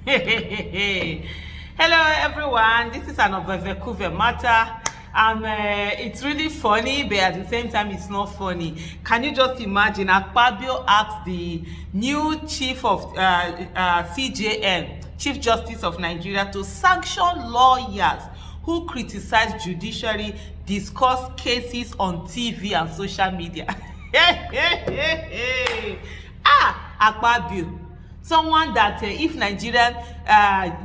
Hello everyone, this is an Ovevekuve matter. It's really funny, but at the same time it's not funny. Can you just imagine? Akpabio asked the new chief of CJN, Chief Justice of Nigeria, to sanction lawyers who criticize judiciary, discuss cases on TV and social media. Akpabio, someone that if Nigerian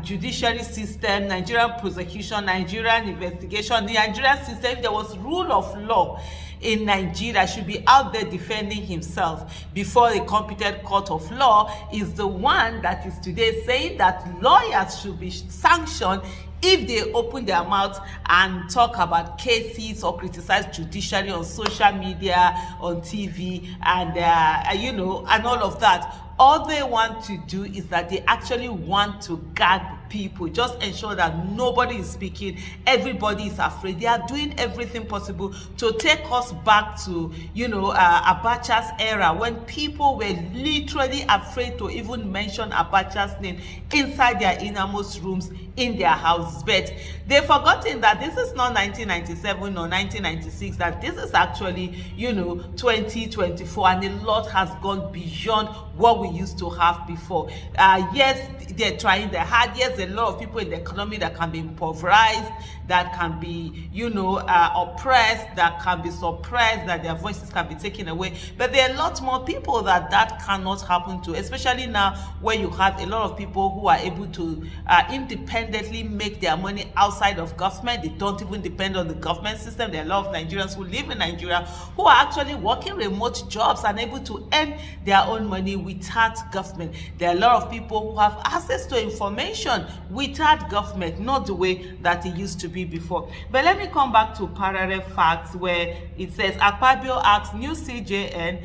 judiciary system, Nigerian prosecution, Nigerian investigation, the Nigerian system, if there was rule of law in Nigeria, should be out there defending himself before a competent court of law, is the one that is today saying that lawyers should be sanctioned if they open their mouth and talk about cases or criticize judiciary on social media, on TV, and and all of that. All they want to do is that they actually want to gag people, just ensure that nobody is speaking, everybody is afraid. They are doing everything possible to take us back to, Abacha's era, when people were literally afraid to even mention Abacha's name inside their innermost rooms in their houses. But they've forgotten that this is not 1997 or 1996, that this is actually, 2024, and a lot has gone beyond what we used to have before. Yes, they're trying their hard. Yes, there are a lot of people in the economy that can be impoverished, that can be, oppressed, that can be suppressed, that their voices can be taken away. But there are a lot more people that cannot happen to, especially now where you have a lot of people who are able to independently make their money outside of government. They don't even depend on the government system. There are a lot of Nigerians who live in Nigeria who are actually working remote jobs and able to earn their own money without government. There are a lot of people who have access to information without government, not the way that it used to be before. But let me come back to parallel facts, where it says Akpabio asks new CJN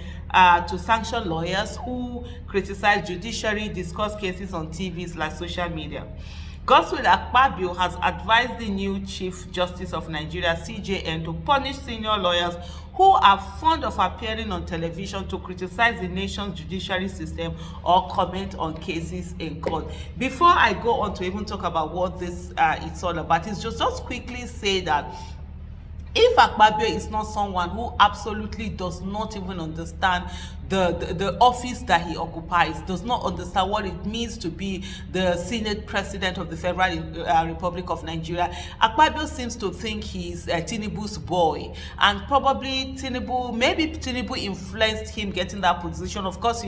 to sanction lawyers who criticize judiciary, discuss cases on TVs like social media. Godswill Akpabio has advised the new Chief Justice of Nigeria, CJN, to punish senior lawyers who are fond of appearing on television to criticize the nation's judiciary system or comment on cases in court. Before I go on to even talk about what this is all about, it's just quickly say that if Akpabio is not someone who absolutely does not even understand the office that he occupies, does not understand what it means to be the Senate President of the Federal Republic of Nigeria, Akpabio seems to think he's Tinubu's boy, and probably maybe Tinubu influenced him getting that position. Of course,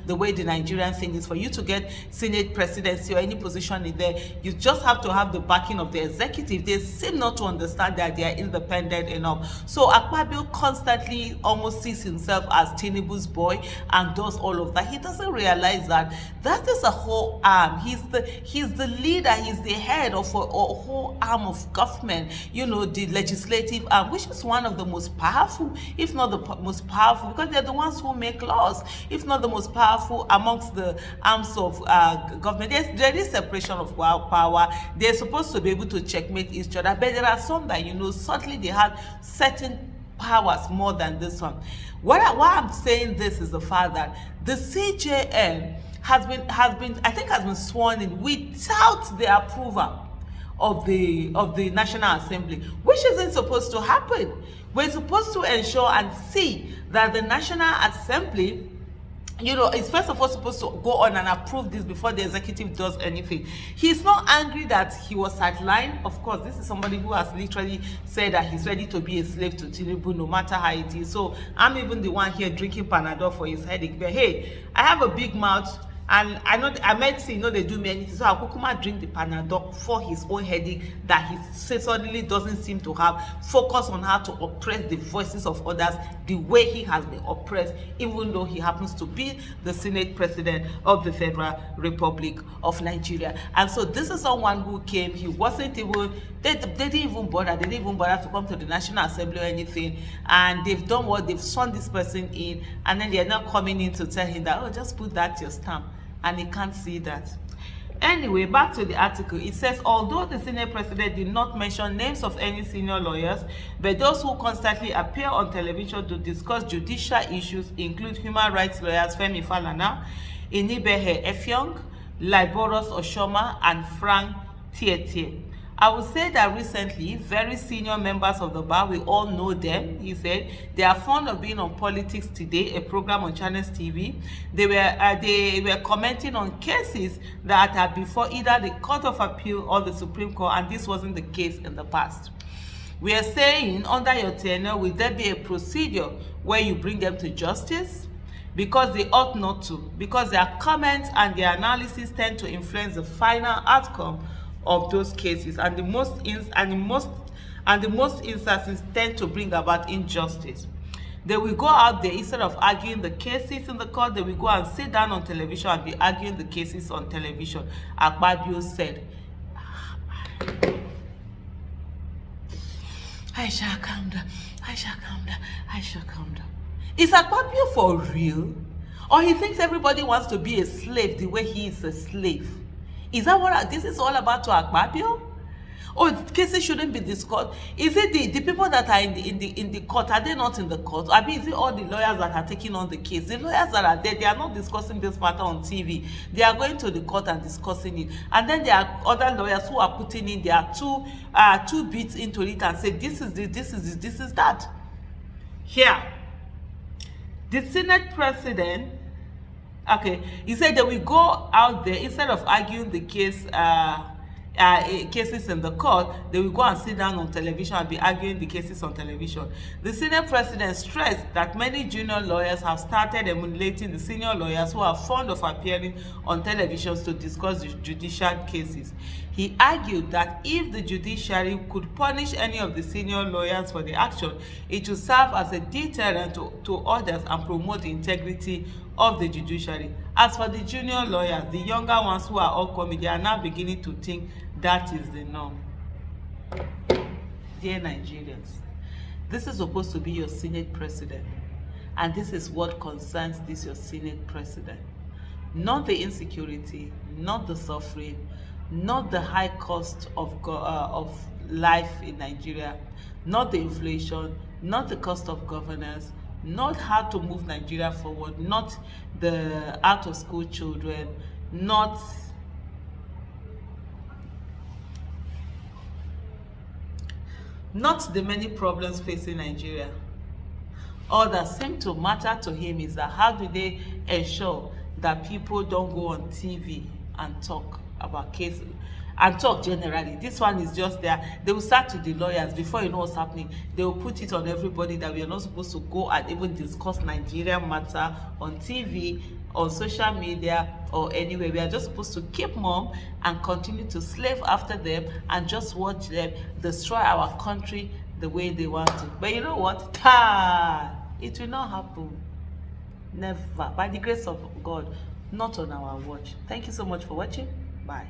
the way the Nigerian thing is, for you to get Senate presidency or any position in there, you just have to have the backing of the executive. They seem not to understand that they are independent enough. So Akpabio constantly almost sees himself as Tinubu's boy and does all of that. He doesn't realize that is a whole arm. He's the leader, he's the head of a whole arm of government, the legislative arm, which is one of the most powerful, if not the most powerful, because they're the ones who make laws, if not the most powerful amongst the arms of government. There is separation of power. They're supposed to be able to checkmate each other, but there are some that certainly they have certain powers more than this one. Why I'm saying this is the fact that the CJN has been sworn in without the approval of the National Assembly, which isn't supposed to happen. We're supposed to ensure and see that the National Assembly it's first of all supposed to go on and approve this before the executive does anything. He's not angry that he was sidelined. Of course, this is somebody who has literally said that he's ready to be a slave to Tinubu no matter how it is. So I'm even the one here drinking Panadol for his headache. But hey, I have a big mouth, and I might say they do me anything, so I'll kukuma drink the Panadol for his own headache that he suddenly doesn't seem to have focus on how to oppress the voices of others the way he has been oppressed, even though he happens to be the Senate President of the Federal Republic of Nigeria. And so this is someone who came, he wasn't even, they didn't even bother to come to the National Assembly or anything, and they've done what they've sworn this person in, and then they're not coming in to tell him that, just put that your stamp, and he can't see that. Anyway, back to the article. It says, although the Senate President did not mention names of any senior lawyers, but those who constantly appear on television to discuss judicial issues include human rights lawyers Femi Falana, Inibehe Effiong, Liboros Oshoma, and Frank Tietie. I would say that recently, very senior members of the bar, we all know them, he said, they are fond of being on Politics Today, a program on Channels TV. They were commenting on cases that are before either the Court of Appeal or the Supreme Court, and this wasn't the case in the past. We are saying, under your tenure, will there be a procedure where you bring them to justice? Because they ought not to, because their comments and their analysis tend to influence the final outcome of those cases, and the most instances tend to bring about injustice. They will go out there, instead of arguing the cases in the court, they will go and sit down on television and be arguing the cases on television. Akpabio said, I shall calm down, I shall calm down, I shall calm down. Is Akpabio for real? Or he thinks everybody wants to be a slave the way he is a slave? Is that what this is all about to Akpabio? Or cases shouldn't be discussed? Is it the people that are in the court, are they not in the court? I mean, is it all the lawyers that are taking on the case? The lawyers that are there, they are not discussing this matter on TV. They are going to the court and discussing it. And then there are other lawyers who are putting in their two bits into it and say, this is this, this is this, this is that. Here, the Senate president, okay, he said that we go out there, instead of arguing the case, cases in the court, they will go and sit down on television and be arguing the cases on television. The Senate president stressed that many junior lawyers have started emulating the senior lawyers who are fond of appearing on televisions to discuss the judicial cases. He argued that if the judiciary could punish any of the senior lawyers for the action, it would serve as a deterrent to others and promote the integrity of the judiciary. As for the junior lawyers, the younger ones who are all coming, they are now beginning to think that is the norm. Dear Nigerians, this is supposed to be your Senate president, and this is what concerns this your Senate president. Not the insecurity, not the suffering, not the high cost of life in Nigeria, not the inflation, not the cost of governance, not how to move Nigeria forward, not the out-of-school children, not the many problems facing Nigeria. All that seems to matter to him is that how do they ensure that people don't go on TV and talk about cases and talk generally. This one is just there. They will start with the lawyers. Before you know what's happening, they will put it on everybody that we are not supposed to go and even discuss Nigerian matter on TV, on social media, or anywhere. We are just supposed to keep mum and continue to slave after them and just watch them destroy our country the way they want to. But you know what? It will not happen. Never. By the grace of God, not on our watch. Thank you so much for watching. Bye.